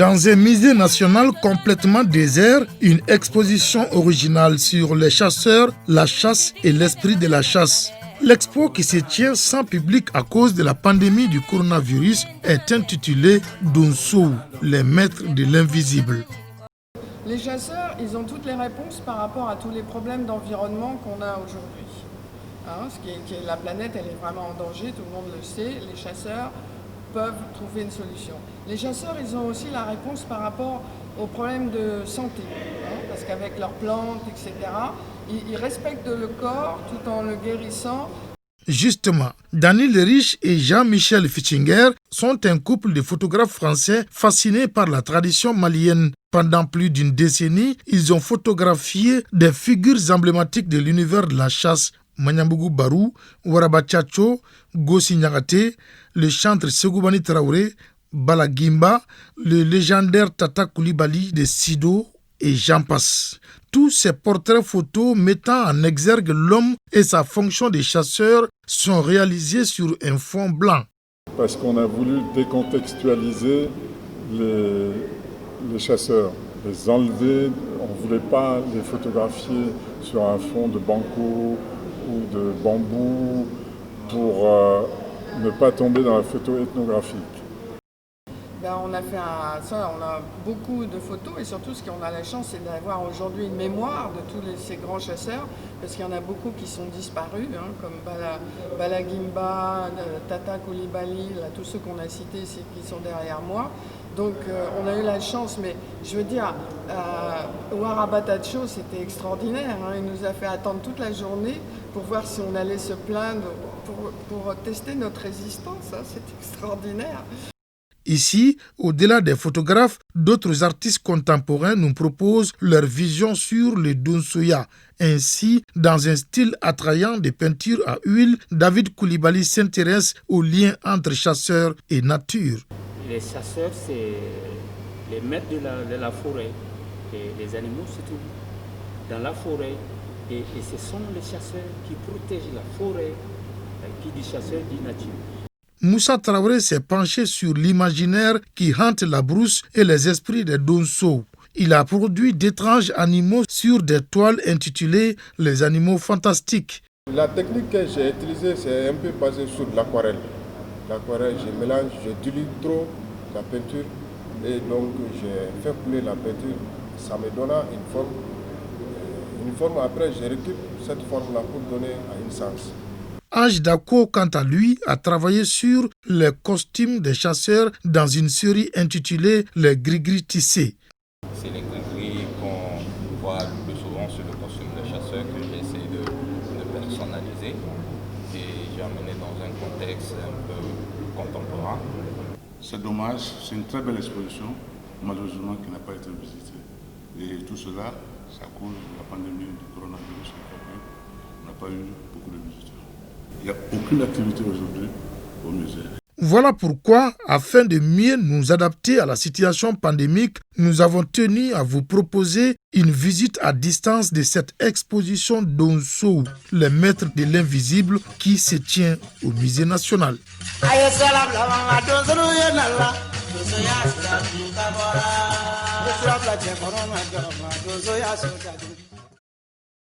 Dans un musée national complètement désert, une exposition originale sur les chasseurs, la chasse et l'esprit de la chasse. L'expo qui se tient sans public à cause de la pandémie du coronavirus est intitulée Donsou, les maîtres de l'invisible. Les chasseurs, ils ont toutes les réponses par rapport à tous les problèmes d'environnement qu'on a aujourd'hui. La planète, elle est vraiment en danger, tout le monde le sait. Les chasseurs peuvent trouver une solution. Les chasseurs, ils ont aussi la réponse par rapport aux problèmes de santé, parce qu'avec leurs plantes, etc., ils respectent le corps tout en le guérissant. Justement, Daniel Riche et Jean-Michel Fitchinger sont un couple de photographes français fascinés par la tradition malienne. Pendant plus d'une décennie, ils ont photographié des figures emblématiques de l'univers de la chasse. Manyambougou Barou, Waraba Tchacho, Gossi Nyagate, le chantre Segoubani Traoré, Bala Gimba, le légendaire Tata Koulibaly de Sido et j'en passe. Tous ces portraits photos mettant en exergue l'homme et sa fonction de chasseur sont réalisés sur un fond blanc. Parce qu'on a voulu décontextualiser les chasseurs, les enlever. On ne voulait pas les photographier sur un fond de banco ou de bambou pour ne pas tomber dans la photo ethnographique. On a fait on a beaucoup de photos et surtout ce qu'on a la chance c'est d'avoir aujourd'hui une mémoire de tous ces grands chasseurs parce qu'il y en a beaucoup qui sont disparus comme Bala Gimba, Tata Koulibaly, tous ceux qu'on a cités qui sont derrière moi. Donc on a eu la chance, mais je veux dire, Waraba Tchacho c'était extraordinaire, il nous a fait attendre toute la journée pour voir si on allait se plaindre, pour tester notre résistance, c'est extraordinaire. Ici, au-delà des photographes, d'autres artistes contemporains nous proposent leur vision sur le Donsoya. Ainsi, dans un style attrayant de peinture à huile, David Koulibaly s'intéresse aux liens entre chasseurs et nature. Les chasseurs, c'est les maîtres de la forêt, et les animaux surtout, dans la forêt. Et ce sont les chasseurs qui protègent la forêt. Qui dit chasseur dit nature. Moussa Traoré s'est penché sur l'imaginaire qui hante la brousse et les esprits des Donso. Il a produit d'étranges animaux sur des toiles intitulées « Les animaux fantastiques ». La technique que j'ai utilisée, c'est un peu basée sur l'aquarelle. L'aquarelle, je mélange, je dilue trop la peinture et donc j'ai fait couler la peinture. Ça me donna une forme. Après, je récupère cette forme-là pour donner à une sens. Ange Dako, quant à lui, a travaillé sur les costumes des chasseurs dans une série intitulée « Les gris-gris tissés ». C'est les gris-gris qu'on voit le plus souvent sur le costume des chasseurs que j'ai essayé de personnaliser et j'ai amené dans un contexte un peu contemporain. C'est dommage, c'est une très belle exposition, malheureusement qui n'a pas été visitée. Et tout cela, c'est à cause de la pandémie du coronavirus. On n'a pas eu beaucoup de visiteurs. Il n'y a aucune activité aujourd'hui au musée. Voilà pourquoi, afin de mieux nous adapter à la situation pandémique, nous avons tenu à vous proposer une visite à distance de cette exposition Donsou, les maîtres de l'invisible, qui se tient au musée national.